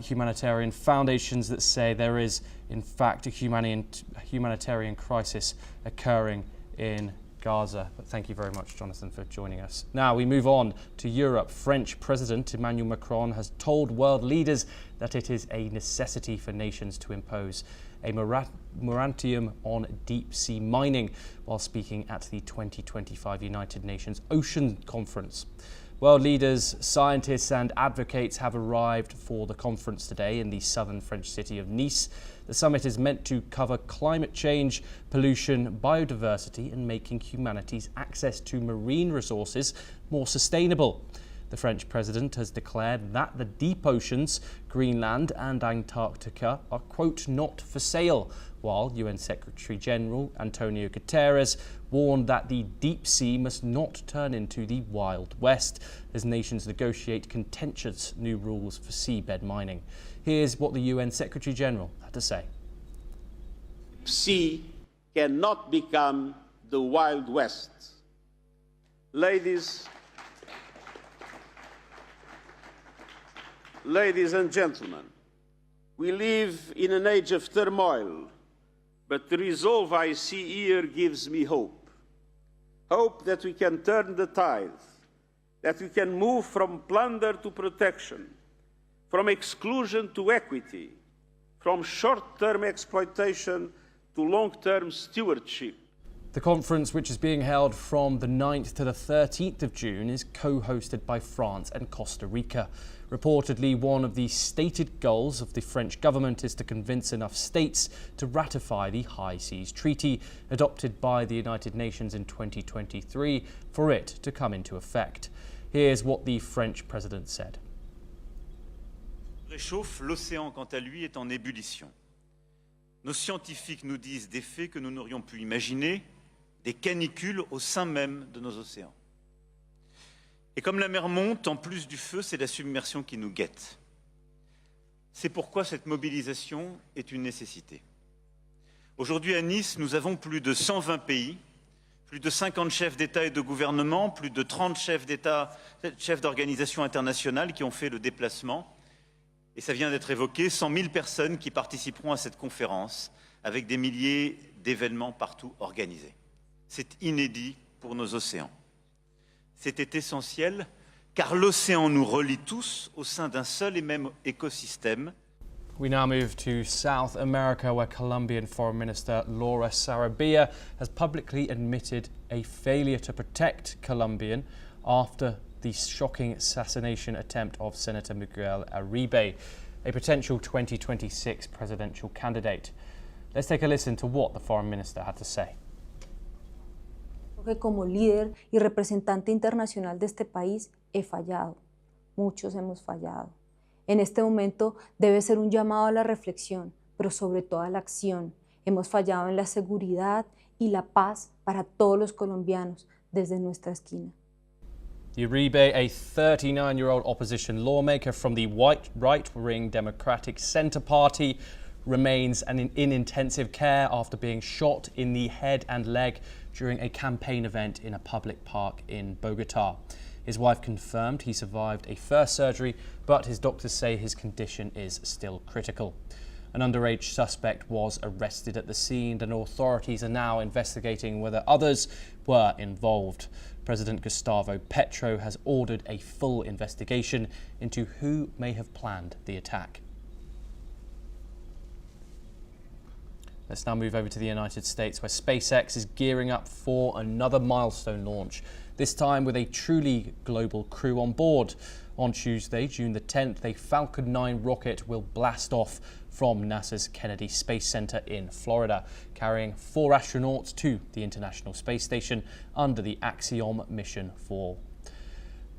humanitarian foundations that say there is, in fact, a humanitarian crisis occurring in Gaza. But thank you very much, Jonathan, for joining us. Now we move on to Europe. French President Emmanuel Macron has told world leaders that it is a necessity for nations to impose a moratorium on deep-sea mining while speaking at the 2025 United Nations Ocean Conference. World leaders, scientists and advocates have arrived for the conference today in the southern French city of Nice. The summit is meant to cover climate change, pollution, biodiversity and making humanity's access to marine resources more sustainable. The French president has declared that the deep oceans, Greenland and Antarctica, are, quote, not for sale, while UN Secretary General Antonio Guterres warned that the deep sea must not turn into the Wild West as nations negotiate contentious new rules for seabed mining. Here's what the UN Secretary General had to say. Sea cannot become the Wild West. Ladies and gentlemen, we live in an age of turmoil, but the resolve I see here gives me hope. Hope that we can turn the tide, that we can move from plunder to protection, from exclusion to equity, from short-term exploitation to long-term stewardship. The conference, which is being held from the 9th to the 13th of June, is co-hosted by France and Costa Rica. Reportedly, one of the stated goals of the French government is to convince enough states to ratify the High Seas Treaty, adopted by the United Nations in 2023, for it to come into effect. Here's what the French president said. Réchauffe, l'océan, quant à lui, est en ébullition. Nos scientifiques nous disent des faits que nous n'aurions pu imaginer, des canicules au sein même de nos océans. Et comme la mer monte, en plus du feu, c'est la submersion qui nous guette. C'est pourquoi cette mobilisation est une nécessité. Aujourd'hui à Nice, nous avons plus de 120 pays, plus de 50 chefs d'État et de gouvernement, plus de 30 chefs d'État, chefs d'organisations internationales qui ont fait le déplacement. Et ça vient d'être évoqué, 100 000 personnes qui participeront à cette conférence, avec des milliers d'événements partout organisés. C'est inédit pour nos océans. C'était essentiel car l'océan nous relie tous au sein d'un seul et même écosystème. We now move to South America, where Colombian Foreign Minister Laura Sarabia has publicly admitted a failure to protect Colombian after the shocking assassination attempt of Senator Miguel Uribe, a potential 2026 presidential candidate. Let's take a listen to what the Foreign Minister had to say. Que como líder y representante internacional de este país he fallado. Muchos hemos fallado. En este momento debe ser un llamado a la reflexión, pero sobre todo a la acción. Hemos fallado en la seguridad y la paz para todos los colombianos desde nuestra esquina. Uribe, a 39-year-old opposition lawmaker from the right-wing Democratic Center Party, remains in intensive care after being shot in the head and leg during a campaign event in a public park in Bogota. His wife confirmed he survived a first surgery, but his doctors say his condition is still critical. An underage suspect was arrested at the scene, and authorities are now investigating whether others were involved. President Gustavo Petro has ordered a full investigation into who may have planned the attack. Let's now move over to the United States, where SpaceX is gearing up for another milestone launch, this time with a truly global crew on board. On Tuesday, June the 10th, a Falcon 9 rocket will blast off from NASA's Kennedy Space Center in Florida, carrying 4 astronauts to the International Space Station under the Axiom mission 4.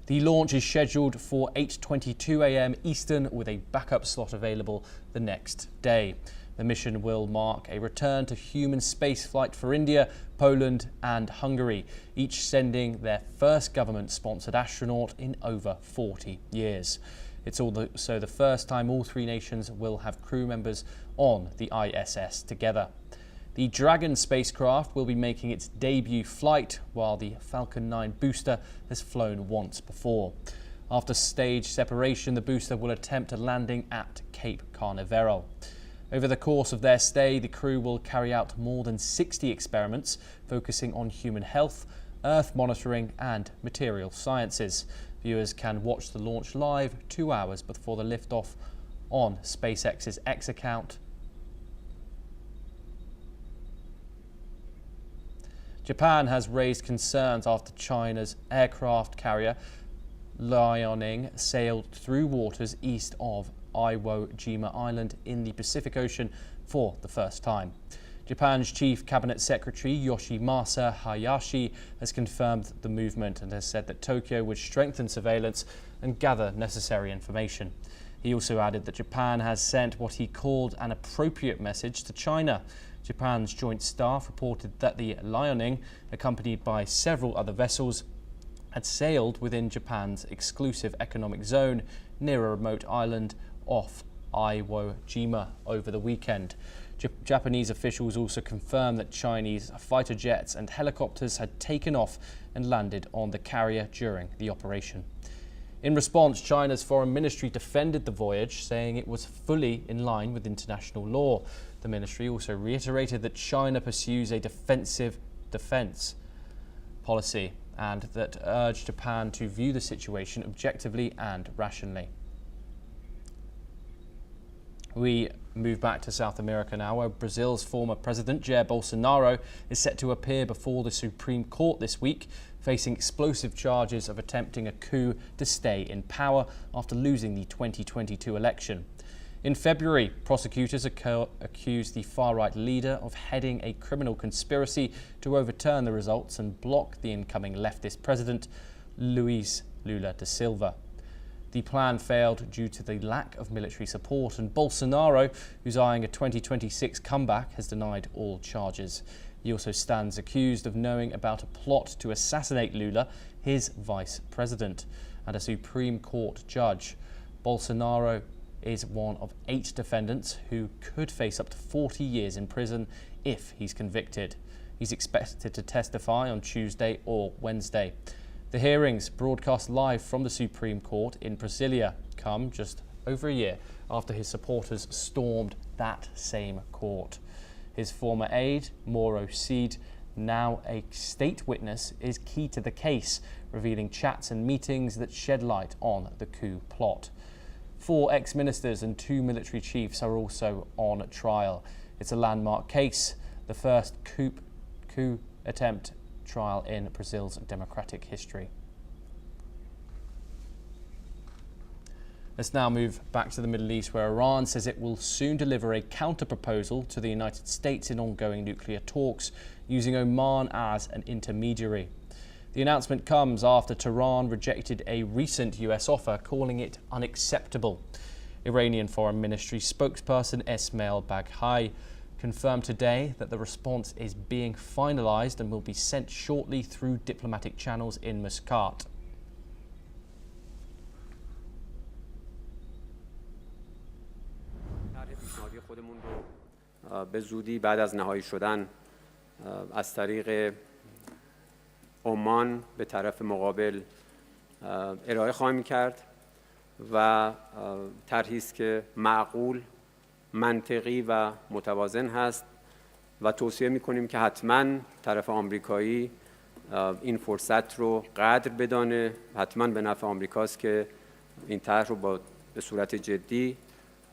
The launch is scheduled for 8:22 a.m. Eastern, with a backup slot available the next day. The mission will mark a return to human spaceflight for India, Poland and Hungary, each sending their first government-sponsored astronaut in over 40 years. It's also the first time all 3 nations will have crew members on the ISS together. The Dragon spacecraft will be making its debut flight, while the Falcon 9 booster has flown once before. After stage separation, the booster will attempt a landing at Cape Canaveral. Over the course of their stay, the crew will carry out more than 60 experiments focusing on human health, Earth monitoring and material sciences. Viewers can watch the launch live 2 hours before the liftoff on SpaceX's X account. Japan has raised concerns after China's aircraft carrier Liaoning sailed through waters east of Iwo Jima Island in the Pacific Ocean for the first time. Japan's Chief Cabinet Secretary Yoshimasa Hayashi has confirmed the movement and has said that Tokyo would strengthen surveillance and gather necessary information. He also added that Japan has sent what he called an appropriate message to China. Japan's joint staff reported that the Liaoning, accompanied by several other vessels, had sailed within Japan's exclusive economic zone near a remote island off Iwo Jima over the weekend. Japanese officials also confirmed that Chinese fighter jets and helicopters had taken off and landed on the carrier during the operation. In response, China's foreign ministry defended the voyage, saying it was fully in line with international law. The ministry also reiterated that China pursues a defensive defense policy and that urged Japan to view the situation objectively and rationally. We move back to South America now, where Brazil's former president, Jair Bolsonaro, is set to appear before the Supreme Court this week, facing explosive charges of attempting a coup to stay in power after losing the 2022 election. In February, prosecutors accused the far-right leader of heading a criminal conspiracy to overturn the results and block the incoming leftist president, Luiz Lula da Silva. The plan failed due to the lack of military support, and Bolsonaro, who's eyeing a 2026 comeback, has denied all charges. He also stands accused of knowing about a plot to assassinate Lula, his vice president, and a Supreme Court judge. Bolsonaro is one of 8 defendants who could face up to 40 years in prison if he's convicted. He's expected to testify on Tuesday or Wednesday. The hearings, broadcast live from the Supreme Court in Brasilia, come just over a year after his supporters stormed that same court. His former aide, Mauro Cid, now a state witness, is key to the case, revealing chats and meetings that shed light on the coup plot. 4 ex-ministers and 2 military chiefs are also on trial. It's a landmark case, the first coup attempt trial in Brazil's democratic history. Let's now move back to the Middle East, where Iran says it will soon deliver a counter-proposal to the United States in ongoing nuclear talks, using Oman as an intermediary. The announcement comes after Tehran rejected a recent US offer, calling it unacceptable. Iranian Foreign Ministry spokesperson Esmail Baghai confirmed today that the response is being finalized and will be sent shortly through diplomatic channels in Muscat. به زودی بعد از نهایی شدن از طریق عمان به طرف مقابل ارائه خواهیم کرد و طرحی است که معقول، منطقی و متوازن هست و توصیه می‌کنیم که حتما طرف آمریکایی این فرصت رو قدر بدانه. حتما به نفع آمریکاست که این طرح رو به صورت جدی